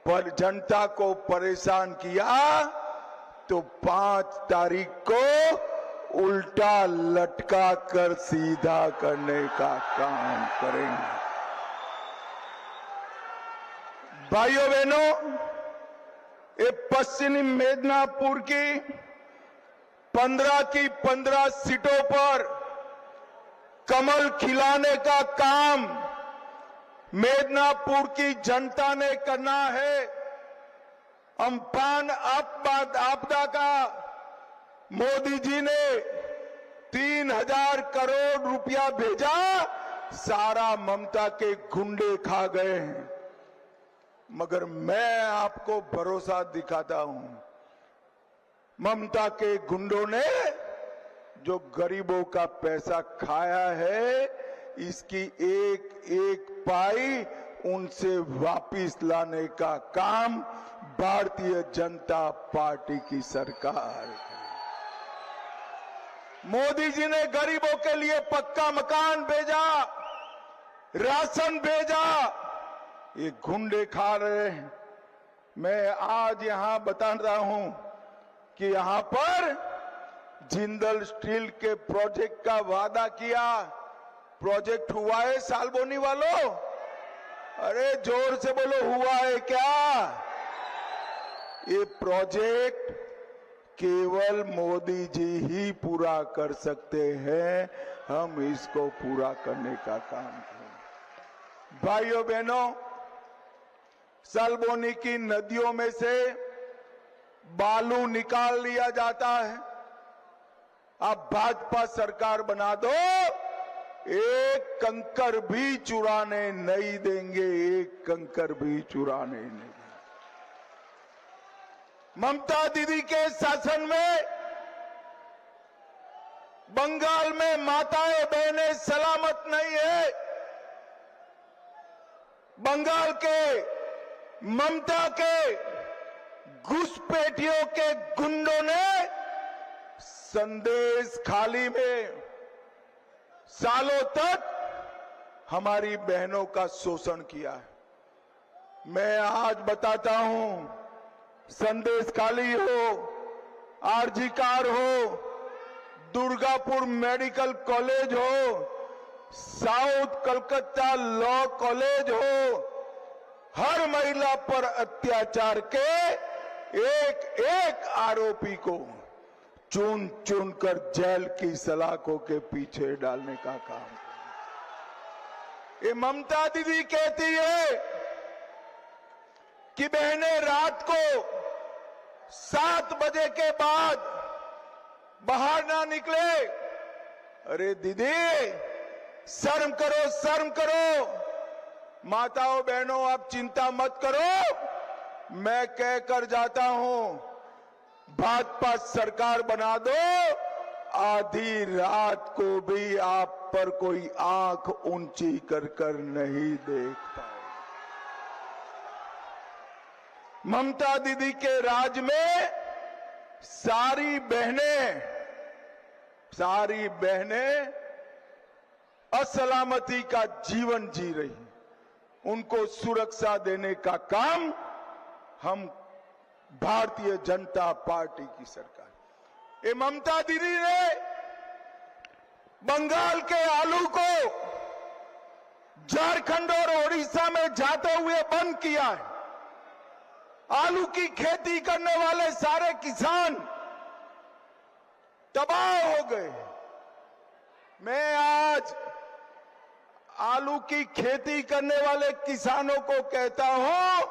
पर जनता को परेशान किया तो 5 तारीख को उल्टा लटका कर सीधा करने का काम करेंगे। भाइयों बहनों, ये पश्चिमी मिदनापुर की 15 सीटों पर कमल खिलाने का काम मिदनापुर की जनता ने करना है। अम्फान आपदा का मोदी जी ने 3000 करोड़ रुपया भेजा, सारा ममता के गुंडे खा गए हैं। मगर मैं आपको भरोसा दिखाता हूं, ममता के गुंडों ने जो गरीबों का पैसा खाया है, इसकी एक एक पाई उनसे वापिस लाने का काम भारतीय जनता पार्टी की सरकार है। मोदी जी ने गरीबों के लिए पक्का मकान भेजा, राशन भेजा, ये गुंडे खा रहे हैं। मैं आज यहां बता रहा हूं कि यहां पर जिंदल स्टील के प्रोजेक्ट का वादा किया, प्रोजेक्ट हुआ है सालबोनी वालों? अरे जोर से बोलो, हुआ है क्या? ये प्रोजेक्ट केवल मोदी जी ही पूरा कर सकते हैं, हम इसको पूरा करने का काम करें। भाइयों बहनों, सालबोनी की नदियों में से बालू निकाल लिया जाता है। आप भाजपा सरकार बना दो, एक कंकर भी चुराने नहीं देंगे, एक कंकर भी चुराने नहीं देंगे। ममता दीदी के शासन में बंगाल में माताएं बहनें सलामत नहीं है। बंगाल के ममता के घुसपैठियों के गुंडों ने संदेश खाली में सालों तक हमारी बहनों का शोषण किया है। मैं आज बताता हूं, संदेश खाली हो, आरजी कार हो, दुर्गापुर मेडिकल कॉलेज हो, साउथ कलकत्ता लॉ कॉलेज हो, हर महिला पर अत्याचार के एक एक आरोपी को चुन चुन कर जेल की सलाखों के पीछे डालने का काम। ये ममता दीदी कहती है कि बहनें रात को 7 बजे के बाद बाहर ना निकले। अरे दीदी, शर्म करो, शर्म करो। माताओं बहनों, आप चिंता मत करो, मैं कहकर जाता हूं, भाजपा सरकार बना दो, आधी रात को भी आप पर कोई आंख ऊंची कर कर नहीं देख पाए। ममता दीदी के राज में सारी बहनें असलामती का जीवन जी रही। उनको सुरक्षा देने का काम हम भारतीय जनता पार्टी की सरकार। ये ममता दीदी ने बंगाल के आलू को झारखंड और ओडिशा में जाते हुए बंद किया है। आलू की खेती करने वाले सारे किसान तबाह हो गए। मैं आज आलू की खेती करने वाले किसानों को कहता हूं,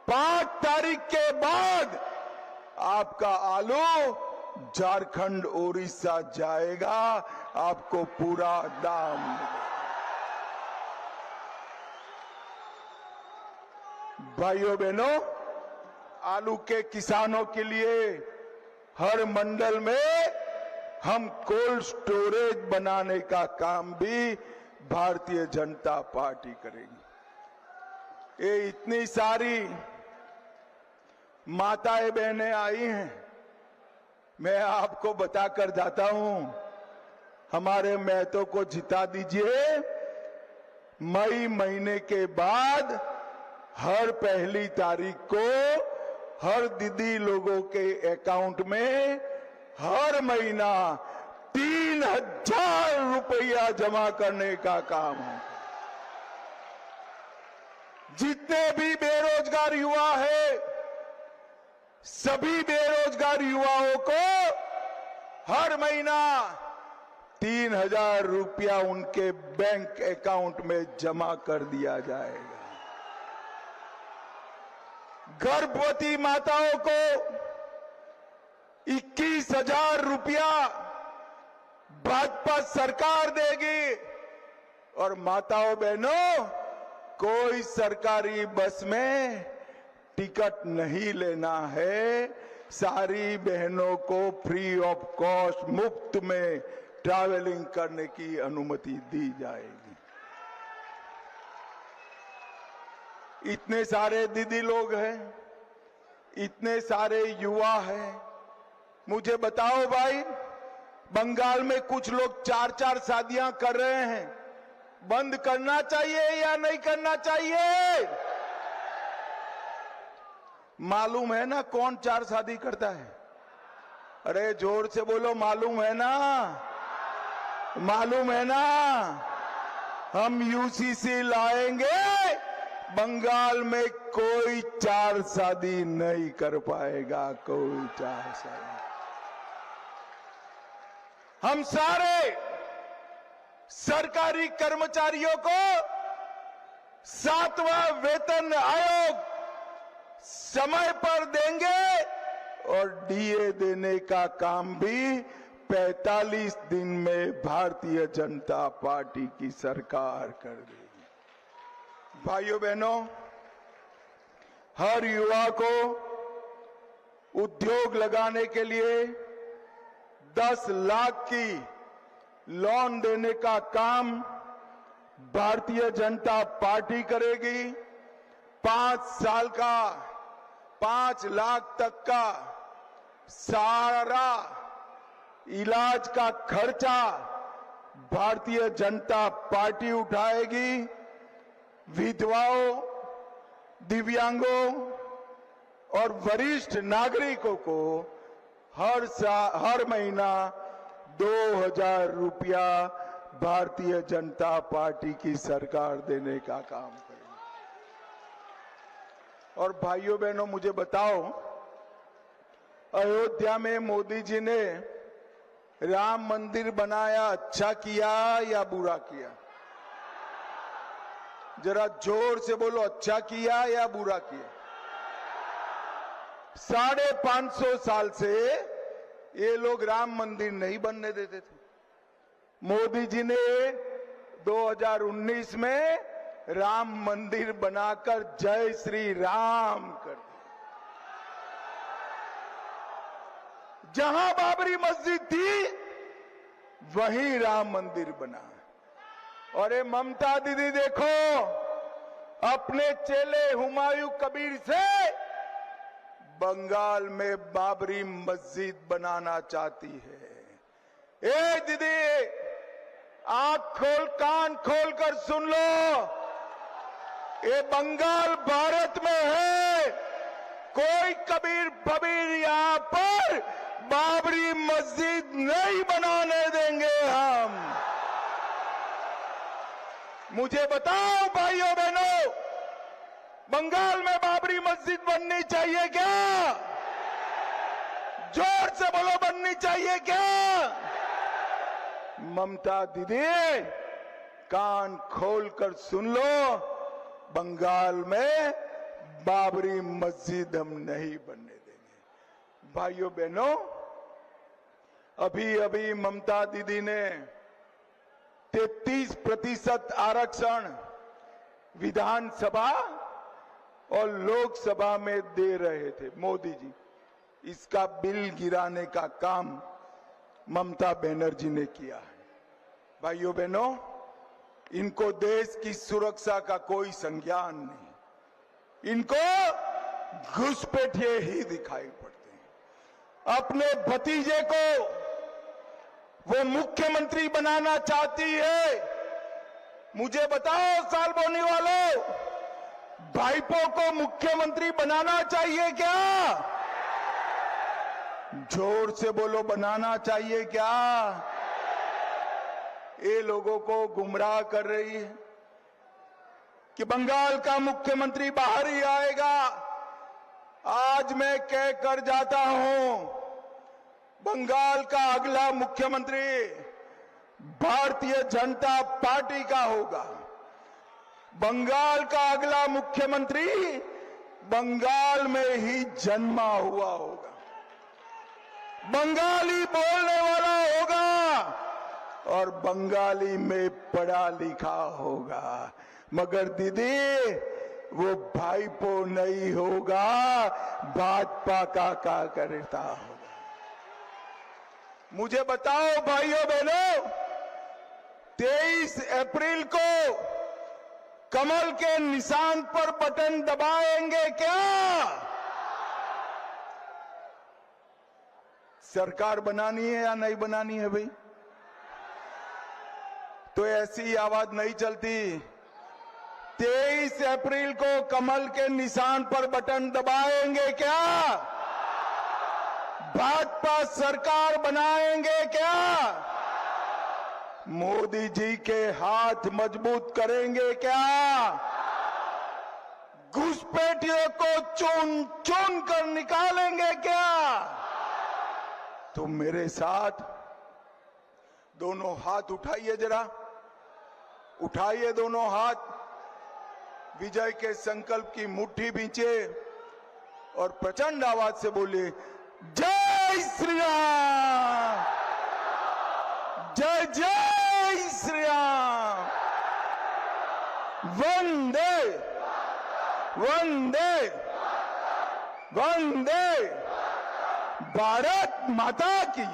5 तारीख के बाद आपका आलू झारखंड ओडिशा जाएगा, आपको पूरा दाम मिलेगा। भाइयों बहनों, आलू के किसानों के लिए हर मंडल में हम कोल्ड स्टोरेज बनाने का काम भी भारतीय जनता पार्टी करेगी। ये इतनी सारी माताएं बहनें आई हैं, मैं आपको बताकर जाता हूं, हमारे महतो को जिता दीजिए, मई महीने के बाद हर पहली तारीख को हर दीदी लोगों के अकाउंट में हर महीना 3,000 रुपया जमा करने का काम है। जितने भी बेरोजगार युवा है, सभी बेरोजगार युवाओं को हर महीना 3,000 रुपया उनके बैंक अकाउंट में जमा कर दिया जाएगा। गर्भवती माताओं को 21,000 रुपया भाजपा सरकार देगी। और माताओं बहनों, कोई सरकारी बस में टिकट नहीं लेना है, सारी बहनों को फ्री ऑफ कॉस्ट मुफ्त में ट्रैवलिंग करने की अनुमति दी जाएगी। इतने सारे दीदी लोग हैं, इतने सारे युवा हैं, मुझे बताओ भाई, बंगाल में कुछ लोग 4-4 शादियां कर रहे हैं, बंद करना चाहिए या नहीं करना चाहिए? मालूम है ना कौन 4 शादी करता है? अरे जोर से बोलो, मालूम है ना? मालूम है ना? हम यूसीसी लाएंगे, बंगाल में कोई 4 शादी नहीं कर पाएगा, कोई 4 शादी। हम सारे सरकारी कर्मचारियों को 7वां वेतन आयोग समय पर देंगे और डीए देने का काम भी 45 दिन में भारतीय जनता पार्टी की सरकार कर देगी। भाइयों बहनों, हर युवा को उद्योग लगाने के लिए 10 लाख की लोन देने का काम भारतीय जनता पार्टी करेगी। 5 साल का 5 लाख तक का सारा इलाज का खर्चा भारतीय जनता पार्टी उठाएगी। विधवाओं, दिव्यांगों और वरिष्ठ नागरिकों को हर महीना 2,000 रुपया भारतीय जनता पार्टी की सरकार देने का काम करेगी। और भाइयों बहनों, मुझे बताओ, अयोध्या में मोदी जी ने राम मंदिर बनाया, अच्छा किया या बुरा किया? जरा जोर से बोलो, अच्छा किया या बुरा किया? 550 साल से ये लोग राम मंदिर नहीं बनने देते थे। मोदी जी ने 2019 में राम मंदिर बनाकर जय श्री राम कर दिया। जहां बाबरी मस्जिद थी वहीं राम मंदिर बना। और ये ममता दीदी देखो, अपने चेले हुमायूं कबीर से बंगाल में बाबरी मस्जिद बनाना चाहती है। ए दीदी, आंख खोल, कान खोल कर सुन लो, ये बंगाल भारत में है। कोई कबीर फबीर यहां पर बाबरी मस्जिद नहीं बनाने देंगे हम। मुझे बताओ भाइयों बहनों, बंगाल में बाबरी मस्जिद बननी चाहिए क्या? जोर से बोलो, बननी चाहिए क्या? ममता दीदी, कान खोलकर सुन लो, बंगाल में बाबरी मस्जिद हम नहीं बनने देंगे। भाइयों बहनों, अभी अभी ममता दीदी ने 33% आरक्षण विधानसभा और लोकसभा में दे रहे थे मोदी जी। इसका बिल गिराने का काम ममता बनर्जी ने किया है। भाइयों बहनों, इनको देश की सुरक्षा का कोई संज्ञान नहीं, इनको घुसपैठिए ही दिखाई पड़ते हैं। अपने भतीजे को वो मुख्यमंत्री बनाना चाहती है। मुझे बताओ सालबोनी वालों, भाईपो को मुख्यमंत्री बनाना चाहिए क्या? जोर से बोलो, बनाना चाहिए क्या? ये लोगों को गुमराह कर रही है कि बंगाल का मुख्यमंत्री बाहर ही आएगा। आज मैं कह कर जाता हूं, बंगाल का अगला मुख्यमंत्री भारतीय जनता पार्टी का होगा। बंगाल का अगला मुख्यमंत्री बंगाल में ही जन्मा हुआ होगा, बंगाली बोलने वाला होगा और बंगाली में पढ़ा लिखा होगा। मगर दीदी, वो भाईपो नहीं होगा, भाजपा का कार्यकर्ता होगा। मुझे बताओ भाइयों बहनों, 23 अप्रैल को कमल के निशान पर बटन दबाएंगे क्या? सरकार बनानी है या नहीं बनानी है भाई? तो ऐसी आवाज नहीं चलती। 23 अप्रैल को कमल के निशान पर बटन दबाएंगे क्या? भाजपा सरकार बनाएंगे क्या? मोदी जी के हाथ मजबूत करेंगे क्या? घुसपैठियों को चुन चुन कर निकालेंगे क्या? तो मेरे साथ दोनों हाथ उठाइए, जरा उठाइए दोनों हाथ, विजय के संकल्प की मुट्ठी बींचे और प्रचंड आवाज से बोले, जय श्री राम, जय जय श्री राम, वंदे वंदे वंदे भारत माता की।